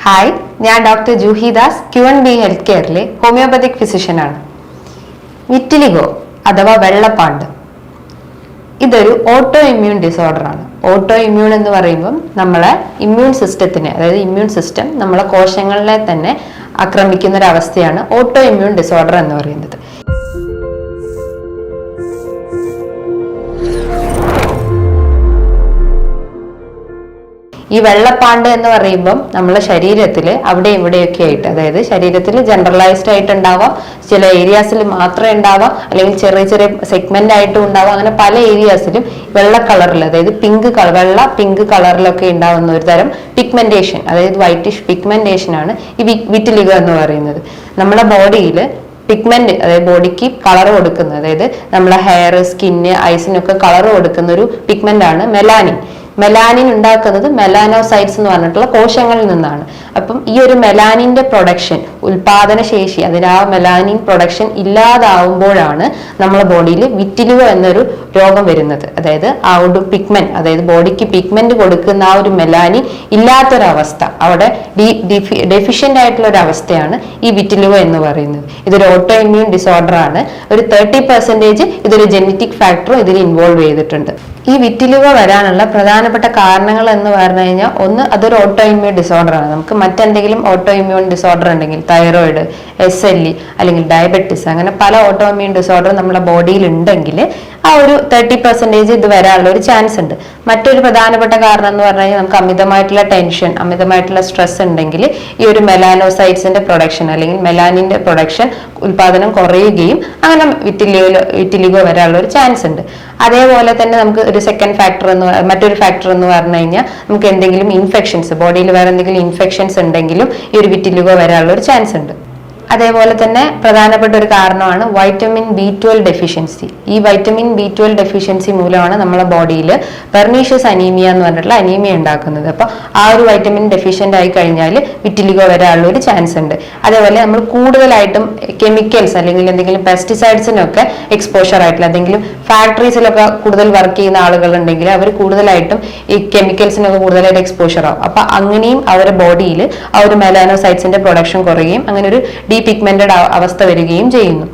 Hi, ഞാൻ doctor Juhi Das Q&B health കെയറിലെ homoeopathic ഫിസിഷ്യനാണ്. വിറ്റിലിഗോ അഥവാ വെള്ളപ്പാണ്ട് ഇതൊരു ഓട്ടോ ഇമ്മ്യൂൺ ഡിസോർഡർ ആണ്. ഓട്ടോ ഇമ്മ്യൂൺ എന്ന് പറയുമ്പം നമ്മളെ ഇമ്മ്യൂൺ സിസ്റ്റത്തിനെ, അതായത് ഇമ്മ്യൂൺ സിസ്റ്റം നമ്മളെ കോശങ്ങളെ തന്നെ ആക്രമിക്കുന്ന ഒരു അവസ്ഥയാണ് ഓട്ടോ ഇമ്മ്യൂൺ ഡിസോർഡർ എന്ന് പറയുന്നത്. ഈ വെള്ളപ്പാണ്ട് എന്ന് പറയുമ്പം നമ്മളെ ശരീരത്തിൽ അവിടെ ഇവിടെയൊക്കെ ആയിട്ട്, അതായത് ശരീരത്തിൽ ജനറലൈസ്ഡ് ആയിട്ട് ഉണ്ടാവാം, ചില ഏരിയാസിൽ മാത്രമേ ഉണ്ടാവാം, അല്ലെങ്കിൽ ചെറിയ ചെറിയ സെഗ്മെന്റ് ആയിട്ടും ഉണ്ടാവാം. അങ്ങനെ പല ഏരിയാസിലും വെള്ള കളറിൽ, അതായത് വെള്ള പിങ്ക് കളറിലൊക്കെ ഉണ്ടാവുന്ന ഒരു തരം പിഗ്മെന്റേഷൻ, അതായത് വൈറ്റിഷ് പിഗ്മെന്റേഷൻ ആണ് ഈ വിറ്റിലിഗോ എന്ന് പറയുന്നത്. നമ്മളെ ബോഡിയിൽ പിഗ്മെന്റ്, അതായത് ബോഡിക്ക് കളർ കൊടുക്കുന്നത്, അതായത് നമ്മളെ ഹെയർ, സ്കിന്ന്, ഐസിനൊക്കെ കളർ കൊടുക്കുന്ന ഒരു പിഗ്മെന്റ് ആണ് മെലാനിൻ. മെലാനിൻ ഉണ്ടാക്കുന്നത് മെലാനോസൈറ്റ്സ് എന്ന് പറഞ്ഞിട്ടുള്ള കോശങ്ങളിൽ നിന്നാണ്. അപ്പം ഈ ഒരു മെലാനിന്റെ പ്രൊഡക്ഷൻ, ഉൽപാദന ശേഷി, അതിന് ആ മെലാനിൻ പ്രൊഡക്ഷൻ ഇല്ലാതാവുമ്പോഴാണ് നമ്മളെ ബോഡിയിൽ വിറ്റിലിഗോ എന്നൊരു രോഗം വരുന്നത്. അതായത് ആ ഒരു പിഗ്മെന്റ്, അതായത് ബോഡിക്ക് പിഗ്മെന്റ് കൊടുക്കുന്ന ആ ഒരു മെലാനിൻ ഇല്ലാത്തൊരവസ്ഥ, അവിടെ ഡെഫിഷ്യന്റ് ആയിട്ടുള്ള ഒരു അവസ്ഥയാണ് ഈ വിറ്റിലിഗോ എന്ന് പറയുന്നത്. ഇതൊരു ഓട്ടോ ഇമ്മ്യൂൺ ഡിസോർഡർ ആണ്. ഒരു 30% ഇതൊരു ജെനറ്റിക് ഫാക്ടറും ഇതിൽ ഇൻവോൾവ് ചെയ്തിട്ടുണ്ട്. ഈ വിറ്റിലിഗോ വരാനുള്ള പ്രധാനപ്പെട്ട കാരണങ്ങൾ എന്ന് പറഞ്ഞു കഴിഞ്ഞാൽ, ഒന്ന്, അതൊരു ഓട്ടോ ഇമ്മ്യൂൺ ഡിസോർഡർ ആണ്. നമുക്ക് മറ്റെന്തെങ്കിലും ഓട്ടോ ഇമ്മ്യൂൺ ഡിസോർഡർ ഉണ്ടെങ്കിൽ, തൈറോയിഡ്, SLE അല്ലെങ്കിൽ ഡയബറ്റിസ്, അങ്ങനെ പല ഓട്ടോ ഇമ്മ്യൂൺ ഡിസോർഡർ നമ്മുടെ ബോഡിയിൽ ഉണ്ടെങ്കിൽ ആ ഒരു 30% ഇത് വരാനുള്ള ഒരു ചാൻസ് ഉണ്ട്. മറ്റൊരു പ്രധാനപ്പെട്ട കാരണം എന്ന് പറഞ്ഞു കഴിഞ്ഞാൽ, നമുക്ക് അമിതമായിട്ടുള്ള ടെൻഷൻ, അമിതമായിട്ടുള്ള സ്ട്രെസ് ഉണ്ടെങ്കിൽ ഈ ഒരു മെലാനോസൈറ്റ്സിന്റെ പ്രൊഡക്ഷൻ അല്ലെങ്കിൽ മെലാനിന്റെ പ്രൊഡക്ഷൻ ഉൽപാദനം കുറയുകയും അങ്ങനെ വിറ്റിലിഗോ വരാനുള്ള ഒരു ചാൻസ് ഉണ്ട്. അതേപോലെ തന്നെ നമുക്ക് ഒരു മറ്റൊരു ഫാക്ടർ എന്ന് പറഞ്ഞു കഴിഞ്ഞാൽ, നമുക്ക് എന്തെങ്കിലും ഇൻഫെക്ഷൻസ്, ബോഡിയിൽ വേറെ എന്തെങ്കിലും ഇൻഫെക്ഷൻസ് ഉണ്ടെങ്കിലും ഈ ഒരു വിറ്റിലിഗോ വരാനുള്ള ഒരു ചാൻസ് ഉണ്ട്. അതേപോലെ തന്നെ പ്രധാനപ്പെട്ട ഒരു കാരണമാണ് വൈറ്റമിൻ B12 ഡെഫിഷ്യൻസി. ഈ വൈറ്റമിൻ B12 ഡെഫിഷ്യൻസി മൂലമാണ് നമ്മളെ ബോഡിയിൽ പെർനീഷ്യസ് അനീമിയ എന്ന് പറഞ്ഞിട്ടുള്ള അനീമിയ ഉണ്ടാക്കുന്നത്. അപ്പോൾ ആ ഒരു വൈറ്റമിൻ ഡെഫിഷ്യൻ്റ് ആയി കഴിഞ്ഞാൽ വിറ്റിലിഗോ വരാനുള്ള ഒരു ചാൻസ് ഉണ്ട്. അതേപോലെ നമ്മൾ കൂടുതലായിട്ടും കെമിക്കൽസ് അല്ലെങ്കിൽ എന്തെങ്കിലും പെസ്റ്റിസൈഡ്സിനൊക്കെ എക്സ്പോഷർ ആയിട്ടുള്ള, എന്തെങ്കിലും ഫാക്ടറീസിലൊക്കെ കൂടുതൽ വർക്ക് ചെയ്യുന്ന ആളുകളുണ്ടെങ്കിൽ അവർ കൂടുതലായിട്ടും ഈ കെമിക്കൽസിനൊക്കെ കൂടുതലായിട്ട് എക്സ്പോഷർ ആവും. അപ്പൊ അങ്ങനെയും അവരുടെ ബോഡിയിൽ ആ ഒരു മെലാനോസൈറ്റ്സിന്റെ പ്രൊഡക്ഷൻ കുറയുകയും അങ്ങനെ ഒരു ഡീപിഗ്മെന്റഡ് അവസ്ഥ വരികയും ചെയ്യുന്നു.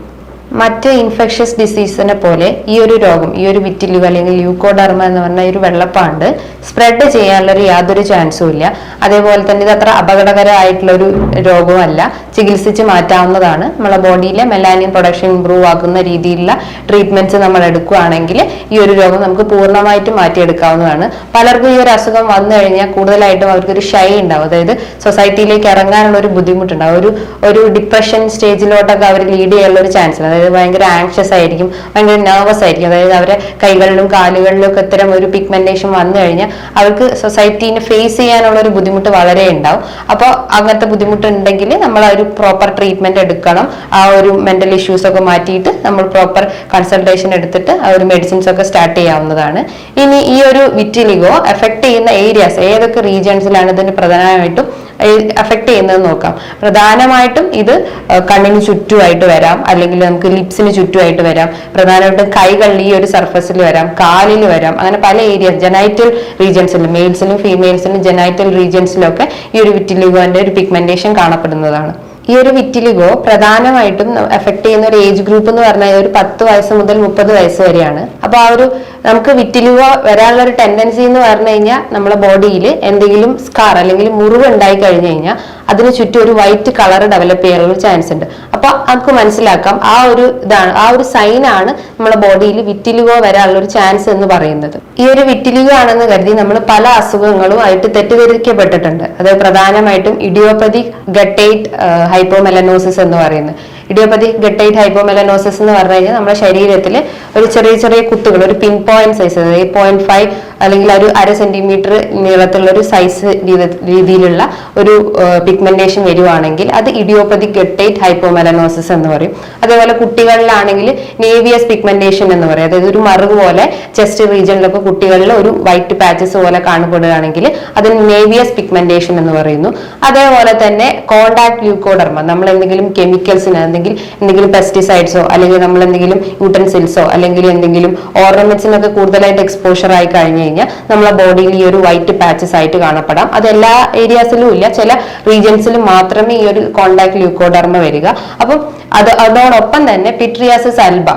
മറ്റ് ഇൻഫെക്ഷ്യസ് ഡിസീസിനെ പോലെ ഈ ഒരു രോഗം, ഈ ഒരു വിറ്റിലിഗോ അല്ലെങ്കിൽ ല്യൂക്കോഡെർമ എന്ന് പറഞ്ഞ ഒരു വെള്ളപ്പാണ്ട് സ്പ്രെഡ് ചെയ്യാനുള്ള യാതൊരു ചാൻസും ഇല്ല. അതേപോലെ തന്നെ ഇത് അത്ര അപകടകരമായിട്ടുള്ള ഒരു രോഗമല്ല, ചികിത്സിച്ച് മാറ്റാവുന്നതാണ്. നമ്മളെ ബോഡിയിലെ മെലാനിൻ പ്രൊഡക്ഷൻ ഇംപ്രൂവ് ആക്കുന്ന രീതിയിലുള്ള ട്രീറ്റ്മെന്റ്സ് നമ്മൾ എടുക്കുകയാണെങ്കിൽ ഈ ഒരു രോഗം നമുക്ക് പൂർണ്ണമായിട്ടും മാറ്റിയെടുക്കാവുന്നതാണ്. പലർക്കും ഈ ഒരു അസുഖം വന്നു കഴിഞ്ഞാൽ കൂടുതലായിട്ടും അവർക്കൊരു ഷൈ ഉണ്ടാവും, അതായത് സൊസൈറ്റിയിലേക്ക് ഇറങ്ങാനുള്ള ഒരു ബുദ്ധിമുട്ടുണ്ടാവും. ഒരു ഡിപ്രഷൻ സ്റ്റേജിലോട്ടൊക്കെ അവർ ലീഡ് ചെയ്യാനുള്ള ഒരു ചാൻസ് ഉണ്ട്. അതായത് ഭയങ്കര ആങ്ഷ്യസ് ആയിരിക്കും, ഭയങ്കര നെർവസ് ആയിരിക്കും. അതായത് അവരെ കൈകളിലും കാലുകളിലും ഒക്കെ ഇത്തരം ഒരു പിഗ്മെന്റേഷൻ വന്നു കഴിഞ്ഞാൽ അവർക്ക് സൊസൈറ്റീനെ ഫേസ് ചെയ്യാനുള്ള ഒരു ബുദ്ധിമുട്ട് വളരെ ഉണ്ടാവും. അപ്പോൾ അങ്ങനത്തെ ബുദ്ധിമുട്ടുണ്ടെങ്കിൽ നമ്മൾ ഒരു പ്രോപ്പർ ട്രീറ്റ്മെന്റ് എടുക്കണം. ആ ഒരു മെന്റൽ ഇഷ്യൂസ് ഒക്കെ മാറ്റിയിട്ട് നമ്മൾ പ്രോപ്പർ കൺസൾട്ടേഷൻ എടുത്തിട്ട് ആ ഒരു മെഡിസിൻസ് ഒക്കെ സ്റ്റാർട്ട് ചെയ്യാവുന്നതാണ്. ഇനി ഈ ഒരു വിറ്റിലിഗോ എഫക്ട് ചെയ്യുന്ന ഏരിയാസ്, ഏതൊക്കെ റീജിയൻസിലാണ് ഇതിന് പ്രധാനമായിട്ടും എഫക്ട് ചെയ്യുന്നത് നോക്കാം. പ്രധാനമായിട്ടും ഇത് കണ്ണിന് ചുറ്റുമായിട്ട് വരാം, അല്ലെങ്കിൽ നമുക്ക് ലിപ്സിന് ചുറ്റുമായിട്ട് വരാം. പ്രധാനമായിട്ടും കൈകളിൽ ഈ ഒരു സർഫസിൽ വരാം, കാലിൽ വരാം. അങ്ങനെ പല ഏരിയസ്, ജെനൈറ്റൽ റീജിയൻസിലും, മെയിൽസിലും ഫീമെയിൽസിലും ജെനൈറ്റൽ റീജിയൻസിലൊക്കെ ഈ ഒരു വിറ്റിലിഗോന്റെ ഒരു പിഗ്മെന്റേഷൻ കാണപ്പെടുന്നതാണ്. ഈ ഒരു വിറ്റിലിഗോ പ്രധാനമായിട്ടും എഫക്ട് ചെയ്യുന്ന ഒരു ഏജ് ഗ്രൂപ്പ് എന്ന് പറഞ്ഞാൽ ഒരു 10 വയസ്സ് മുതൽ 30 വയസ്സ് വരെയാണ്. അപ്പൊ ആ ഒരു നമുക്ക് വിറ്റിലിഗോ വരാനുള്ള ഒരു ടെൻഡൻസി എന്ന് പറഞ്ഞു കഴിഞ്ഞാൽ, നമ്മളെ ബോഡിയിൽ എന്തെങ്കിലും സ്കാർ അല്ലെങ്കിൽ മുറിവ് ഉണ്ടായി കഴിഞ്ഞു കഴിഞ്ഞാൽ അതിന് ചുറ്റും ഒരു വൈറ്റ് കളർ ഡെവലപ്പ് ചെയ്യാനുള്ള ചാൻസ് ഉണ്ട്. അപ്പൊ നമുക്ക് മനസ്സിലാക്കാം ആ ഒരു സൈനാണ് നമ്മളെ ബോഡിയിൽ വിറ്റിലിഗോ വരാനുള്ള ഒരു ചാൻസ് എന്ന് പറയുന്നത്. ഈ ഒരു വിറ്റിലിഗോ ആണെന്ന് കരുതി നമ്മൾ പല അസുഖങ്ങളും ആയിട്ട് തെറ്റിദ്ധരിക്കപ്പെട്ടിട്ടുണ്ട്. അത് പ്രധാനമായിട്ടും ഇഡിയോപ്പതിക് ഗട്ടേറ്റ് ഹൈപ്പോമെലനോസിസ് എന്ന് പറയുന്നത്. ഇഡിയോപ്പതിക് ഗട്ടേറ്റ് ഹൈപ്പോമെലനോസിസ് എന്ന് പറഞ്ഞു കഴിഞ്ഞാൽ നമ്മുടെ ശരീരത്തിൽ ഒരു ചെറിയ ചെറിയ കുത്തുകൾ, ഒരു പിൻ പോയിന്റ് സൈസ്, അതായത് 0.5 അല്ലെങ്കിൽ ഒരു 1/2 സെന്റിമീറ്റർ നീളത്തിലുള്ള ഒരു സൈസ് രീതിയിലുള്ള ഒരു പിഗ്മെന്റേഷൻ വരുവാണെങ്കിൽ അത് ഇഡിയോപ്പതിക് ഗട്ടേറ്റ് ഹൈപ്പോമെലനോസിസ് എന്ന് പറയും. അതേപോലെ കുട്ടികളിലാണെങ്കിൽ നേവിയസ് പിഗ്മെന്റേഷൻ എന്ന് പറയും. അതായത് ഒരു മറുക് പോലെ ചെസ്റ്റ് റീജിയനിലൊക്കെ കുട്ടികളിൽ ഒരു വൈറ്റ് പാച്ചസ് പോലെ കാണപ്പെടുകയാണെങ്കിൽ അതിന് നേവിയസ് പിഗ്മെന്റേഷൻ എന്ന് പറയുന്നു. അതേപോലെ തന്നെ കോണ്ടാക്ട് ല്യൂക്കോഡെർമ, നമ്മൾ എന്തെങ്കിലും കെമിക്കൽസിന്, എന്തെങ്കിലും പെസ്റ്റിസൈഡ്സോ അല്ലെങ്കിൽ നമ്മൾ എന്തെങ്കിലും യൂട്ടൻസിൽസോ അല്ലെങ്കിൽ എന്തെങ്കിലും ഓർണമെന്റ്സിനൊക്കെ കൂടുതലായിട്ട് എക്സ്പോഷർ ആയി കഴിഞ്ഞു കഴിഞ്ഞാൽ നമ്മളെ ബോഡിയിൽ ഈ ഒരു വൈറ്റ് പാച്ചസ് ആയിട്ട് കാണപ്പെടാം. അത് എല്ലാ ഏരിയാസിലും ഇല്ല, ചില റീജിയൻസിലും മാത്രമേ ഈ ഒരു കോണ്ടാക്ട് ല്യൂക്കോഡെർമ വരിക. അപ്പം അതോടൊപ്പം തന്നെ പിട്രിയാസിസ് അൽബ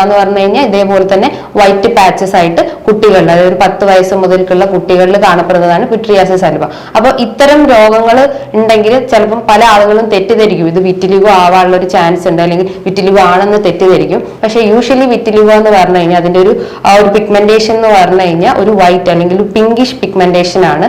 എന്ന് പറഞ്ഞു കഴിഞ്ഞാൽ ഇതേപോലെ തന്നെ വൈറ്റ് പാച്ചസ് ആയിട്ട് കുട്ടികളിൽ, അതായത് 10 വയസ്സ് മുതൽക്കുള്ള കുട്ടികളിൽ കാണപ്പെടുന്നതാണ് പിട്രിയാസിസ് അൽബ. അപ്പൊ ഇത്തരം രോഗങ്ങൾ ഉണ്ടെങ്കിൽ ചിലപ്പം പല ആളുകളും തെറ്റിദ്ധരിക്കും ഇത് വിറ്റിലിഗോ ആവാനുള്ള ഒരു ചാൻസ് ഉണ്ട്, അല്ലെങ്കിൽ വിറ്റിലിഗോ ആണെന്ന് തെറ്റിദ്ധരിക്കും. പക്ഷെ യൂഷ്വലി വിറ്റിലിഗോ എന്ന് പറഞ്ഞു കഴിഞ്ഞാൽ അതിന്റെ ഒരു പിഗ്മെന്റേഷൻ എന്ന് പറഞ്ഞു കഴിഞ്ഞാൽ ഒരു വൈറ്റ് അല്ലെങ്കിൽ ഒരു പിങ്കിഷ് പിഗ്മെന്റേഷൻ ആണ്.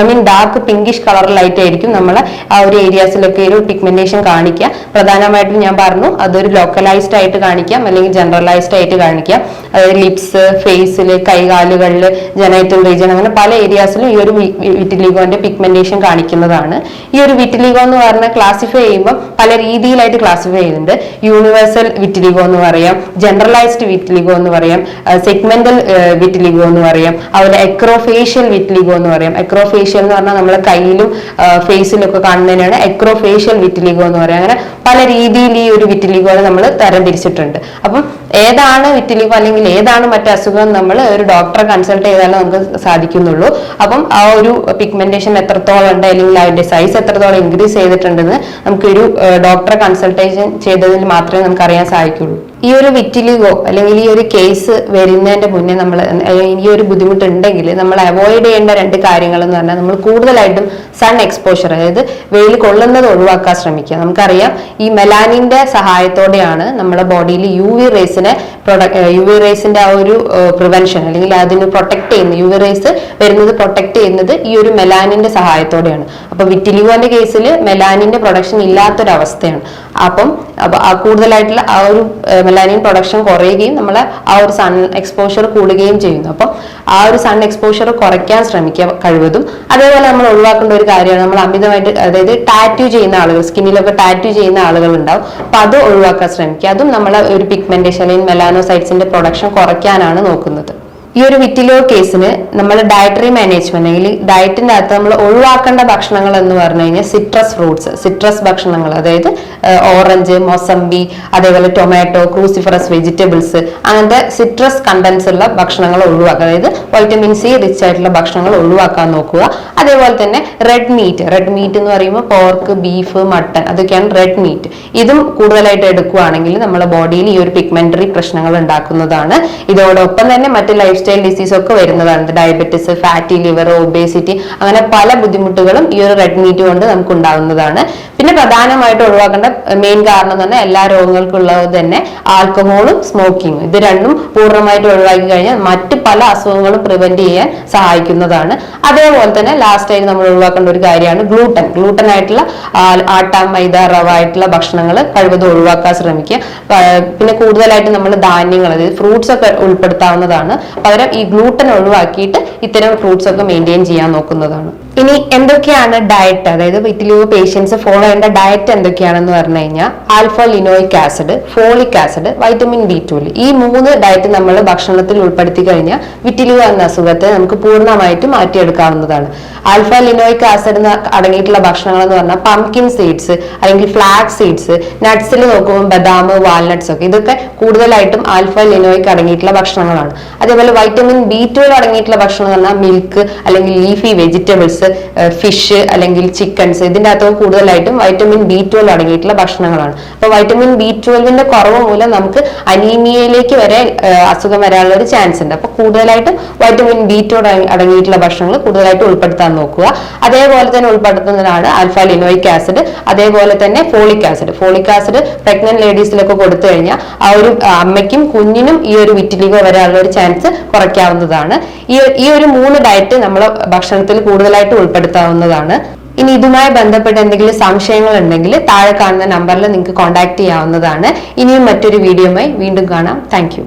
ഐ മീൻ ഡാർക്ക് പിങ്കിഷ് കളറിലായിട്ടായിരിക്കും നമ്മളെ ആ ഒരു ഏരിയാസിലൊക്കെ ഒരു പിഗ്മെന്റേഷൻ കാണിക്കുക. പ്രധാനമായിട്ടും ഞാൻ പറഞ്ഞു അതൊരു ലോക്കലൈസ്ഡ് ആയിട്ട് കാണിക്കാം അല്ലെങ്കിൽ ജനറലൈസ്ഡ് ആയിട്ട് കാണിക്കാം. അതായത് ലിപ്സ്, ഫേസിൽ, കൈകാലുകളിൽ, ജനൈറ്റൽ റീജിയൻ, അങ്ങനെ പല ഏരിയാസിലും ഈ ഒരു വിറ്റിലിഗോന്റെ പിഗ്മെന്റേഷൻ കാണിക്കുന്നതാണ്. ഈ ഒരു വിറ്റിലിഗോ എന്ന് പറഞ്ഞാൽ ക്ലാസിഫൈ ചെയ്യുമ്പോൾ പല രീതിയിലായിട്ട് ക്ലാസിഫൈ ചെയ്യുന്നുണ്ട്. യൂണിവേഴ്സൽ വിറ്റിലിഗോ എന്ന് പറയാം, ജനറലൈസ്ഡ് വിറ്റിലിഗോ എന്ന് പറയാം, സെഗ്മെന്റൽ വിറ്റിലിഗോ എന്ന് പറയാം, അതുപോലെ എക്രോഫേഷ്യൽ വിറ്റിലിഗോ എന്ന് പറയാം. എക്രോഫേഷ്യൽ എന്ന് പറഞ്ഞാൽ നമ്മളെ കയ്യിലും ഫേസിലും ഒക്കെ കാണുന്നതിനാണ് എക്രോഫേഷ്യൽ വിറ്റിലിഗോ എന്ന് പറയാം. അങ്ങനെ പല രീതിയിൽ ഈ ഒരു വിറ്റിലിഗോനെ നമ്മൾ തരംതിരിച്ചിട്ടുണ്ട്. അപ്പം ഏതാണ് വിറ്റിലിഗോ അല്ലെങ്കിൽ ഏതാണ് മറ്റു അസുഖം നമ്മൾ ഒരു ഡോക്ടറെ കൺസൾട്ട് ചെയ്താലേ നമുക്ക് സാധിക്കുന്നുള്ളൂ. അപ്പം ആ ഒരു പിഗ്മെന്റേഷൻ എത്രത്തോളം ഉണ്ട് അല്ലെങ്കിൽ അതിന്റെ സൈസ് എത്രത്തോളം ഇൻക്രീസ് ചെയ്തിട്ടുണ്ടെന്ന് നമുക്കൊരു ഡോക്ടറെ കൺസൾട്ടേഷൻ ചെയ്തതിൽ മാത്രമേ നമുക്ക് അറിയാൻ സാധിക്കുള്ളൂ. ഈ ഒരു വിറ്റിലിഗോ അല്ലെങ്കിൽ ഈ ഒരു കേസ് വരുന്നതിന്റെ മുന്നേ നമ്മൾ ഈ ഒരു ബുദ്ധിമുട്ട് ഉണ്ടെങ്കിൽ നമ്മൾ അവോയ്ഡ് ചെയ്യേണ്ട 2 കാര്യങ്ങൾ എന്ന് പറഞ്ഞാൽ നമ്മൾ കൂടുതലായിട്ടും സൺ എക്സ്പോഷർ, അതായത് വെയിൽ കൊള്ളുന്നത് ഒഴിവാക്കാൻ ശ്രമിക്കുക. നമുക്കറിയാം ഈ മെലാനിന്റെ സഹായത്തോടെയാണ് നമ്മുടെ ബോഡിയിൽ യു വി റേസിന്റെ ആ ഒരു പ്രിവെൻഷൻ അല്ലെങ്കിൽ അതിന് പ്രൊട്ടക്ട് ചെയ്യുന്നത്, യു വി റേസ് വരുന്നത് പ്രൊട്ടക്ട് ചെയ്യുന്നത് ഈ ഒരു മെലാനിന്റെ സഹായത്തോടെയാണ്. അപ്പൊ വിറ്റിലിഗോന്റെ കേസിൽ മെലാനിന്റെ പ്രൊഡക്ഷൻ ഇല്ലാത്തൊരവസ്ഥയാണ്. അപ്പം കൂടുതലായിട്ടുള്ള ആ ഒരു മെലാനിൻ പ്രൊഡക്ഷൻ കുറയുകയും നമ്മളെ ആ ഒരു സൺ എക്സ്പോഷർ കൂടുകയും ചെയ്യുന്നു. അപ്പം ആ ഒരു സൺ എക്സ്പോഷർ കുറയ്ക്കാൻ ശ്രമിക്കുക കഴിവതും. അതേപോലെ നമ്മൾ ഒഴിവാക്കേണ്ട ഒരു കാര്യമാണ് നമ്മൾ അമിതമായിട്ട്, അതായത് ടാറ്റു ചെയ്യുന്ന ആളുകൾ, സ്കിന്നിലൊക്കെ ടാറ്റു ചെയ്യുന്ന ആളുകൾ ഉണ്ടാവും. അപ്പൊ അത് ഒഴിവാക്കാൻ ശ്രമിക്കുക. അതും നമ്മളെ ഒരു പിഗ്മെന്റേഷൻ അല്ലെങ്കിൽ മെലാനോസൈറ്റ്സിന്റെ പ്രൊഡക്ഷൻ കുറയ്ക്കാനാണ് നോക്കുന്നത്. ഈ ഒരു വിറ്റിലിഗോ കേസിന് നമ്മൾ ഡയറ്ററി മാനേജ്മെന്റ് അല്ലെങ്കിൽ ഡയറ്റിന്റെ അകത്ത് നമ്മൾ ഒഴിവാക്കേണ്ട ഭക്ഷണങ്ങൾ എന്ന് പറഞ്ഞു കഴിഞ്ഞാൽ സിട്രസ് ഭക്ഷണങ്ങൾ, അതായത് ഓറഞ്ച്, മൊസംബി, അതേപോലെ ടൊമാറ്റോ, ക്രൂസിഫറസ് വെജിറ്റബിൾസ്, അങ്ങനത്തെ സിട്രസ് കണ്ടൻസ് ഉള്ള ഭക്ഷണങ്ങൾ ഒഴിവാക്കുക. അതായത് വൈറ്റമിൻ സി റിച്ച് ആയിട്ടുള്ള ഭക്ഷണങ്ങൾ ഒഴിവാക്കാൻ നോക്കുക. അതേപോലെ തന്നെ റെഡ് മീറ്റ് എന്ന് പറയുമ്പോൾ പോർക്ക്, ബീഫ്, മട്ടൺ, അതൊക്കെയാണ് റെഡ് മീറ്റ്. ഇതും കൂടുതലായിട്ട് എടുക്കുകയാണെങ്കിൽ നമ്മുടെ ബോഡിയിൽ ഈ ഒരു പിഗ്മെന്ററി പ്രശ്നങ്ങൾ ഉണ്ടാക്കുന്നതാണ്. ഇതോടൊപ്പം തന്നെ മറ്റ് ലൈഫ് സ്റ്റൈൽ ഡിസീസ് ഒക്കെ വരുന്നതാണ്. ഡയബറ്റിസ്, ഫാറ്റി ലിവർ, ഒബേസിറ്റി, അങ്ങനെ പല ബുദ്ധിമുട്ടുകളും ഈ ഒരു റെഡ് മീറ്റ് കൊണ്ട് നമുക്ക് ഉണ്ടാകുന്നതാണ്. പിന്നെ പ്രധാനമായിട്ട് ഒഴിവാക്കേണ്ട മെയിൻ കാരണം തന്നെ എല്ലാ രോഗങ്ങൾക്കുള്ളത് തന്നെ ആൽക്കഹോളും സ്മോക്കിങ്ങും. ഇത് രണ്ടും പൂർണ്ണമായിട്ട് ഒഴിവാക്കി കഴിഞ്ഞാൽ മറ്റ് പല അസുഖങ്ങളും പ്രിവെന്റ് ചെയ്യാൻ സഹായിക്കുന്നതാണ്. അതേപോലെ തന്നെ ലാസ്റ്റ് ആയിട്ട് നമ്മൾ ഒഴിവാക്കേണ്ട ഒരു കാര്യമാണ് ഗ്ലൂട്ടൻ ആയിട്ടുള്ള ആട്ട, മൈദ, റവ ആയിട്ടുള്ള ഭക്ഷണങ്ങൾ കഴിവതും ഒഴിവാക്കാൻ ശ്രമിക്കുക. പിന്നെ കൂടുതലായിട്ട് നമ്മൾ ധാന്യങ്ങൾ, അതായത് ഫ്രൂട്ട്സ് ഒക്കെ ഉൾപ്പെടുത്താവുന്നതാണ്. പകരം ഈ ഗ്ലൂട്ടൻ ഒഴിവാക്കിയിട്ട് ഇത്തരം ഫ്രൂട്ട്സ് ഒക്കെ മെയിൻറ്റെയിൻ ചെയ്യാൻ നോക്കുന്നതാണ്. ഇനി എന്തൊക്കെയാണ് ഡയറ്റ്, അതായത് വിറ്റിലിഗോ പേഷ്യൻസ് ഫോളോ ചെയ്യേണ്ട ഡയറ്റ് എന്തൊക്കെയാണെന്ന് പറഞ്ഞു കഴിഞ്ഞാൽ alpha linoleic acid, folic acid, vitamin B12, ഈ 3 ഡയറ്റ് നമ്മൾ ഭക്ഷണത്തിൽ ഉൾപ്പെടുത്തി കഴിഞ്ഞാൽ വിറ്റിലിഗോ എന്ന അസുഖത്തെ നമുക്ക് പൂർണ്ണമായിട്ട് മാറ്റിയെടുക്കാവുന്നതാണ്. ആൽഫ ലിനോയിക് ആസിഡ് അടങ്ങിയിട്ടുള്ള ഭക്ഷണങ്ങൾ എന്ന് പറഞ്ഞാൽ പംകിൻ സീഡ്സ് അല്ലെങ്കിൽ ഫ്ലാക്സ് സീഡ്സ്, നട്ട്സിൽ നോക്കുമ്പോൾ ബദാം, വാൾനട്ട്സ് ഒക്കെ, ഇതൊക്കെ കൂടുതലായിട്ടും ആൽഫ ലിനോയിക് അടങ്ങിയിട്ടുള്ള ഭക്ഷണങ്ങളാണ്. അതേപോലെ വൈറ്റമിൻ B12 അടങ്ങിയിട്ടുള്ള ഭക്ഷണം എന്ന് പറഞ്ഞാൽ മിൽക്ക് അല്ലെങ്കിൽ ലീഫി വെജിറ്റബിൾസ്, ഫിഷ് അല്ലെങ്കിൽ ചിക്കൻസ്, ഇതിന്റെ അകത്ത് കൂടുതലായിട്ടും വൈറ്റമിൻ B12 അടങ്ങിയിട്ടുള്ള ഭക്ഷണങ്ങളാണ്. അപ്പൊ വൈറ്റമിൻ B12ന്റെ കുറവ് മൂലം നമുക്ക് അനീമിയയിലേക്ക് വരെ അസുഖം വരാനുള്ള ഒരു ചാൻസ് ഉണ്ട്. അപ്പൊ കൂടുതലായിട്ടും വൈറ്റമിൻ B12 അടങ്ങിയിട്ടുള്ള ഭക്ഷണങ്ങൾ കൂടുതലായിട്ട് ഉൾപ്പെടുത്താൻ നോക്കുക. അതേപോലെ തന്നെ ഉൾപ്പെടുത്തുന്നതാണ് ആൽഫ ലിനോയിക് ആസിഡ്, അതേപോലെ തന്നെ ഫോളിക് ആസിഡ് പ്രഗ്നന്റ് ലേഡീസിലൊക്കെ കൊടുത്തു കഴിഞ്ഞാൽ ആ ഒരു അമ്മയ്ക്കും കുഞ്ഞിനും ഈ ഒരു വിറ്റിലിഗോ വരാനുള്ള ഒരു ചാൻസ് കുറയ്ക്കാവുന്നതാണ്. ഈ ഒരു 3 ഡയറ്റ് നമ്മൾ ഭക്ഷണത്തിൽ കൂടുതലായിട്ട് ഉൾപ്പെടുത്താവുന്നതാണ്. ഇനി ഇതുമായി ബന്ധപ്പെട്ട് എന്തെങ്കിലും സംശയങ്ങൾ ഉണ്ടെങ്കിൽ താഴെ കാണുന്ന നമ്പറിൽ നിങ്ങൾക്ക് കോൺടാക്ട് ചെയ്യാവുന്നതാണ്. ഇനിയും മറ്റൊരു വീഡിയോയുമായി വീണ്ടും കാണാം. താങ്ക്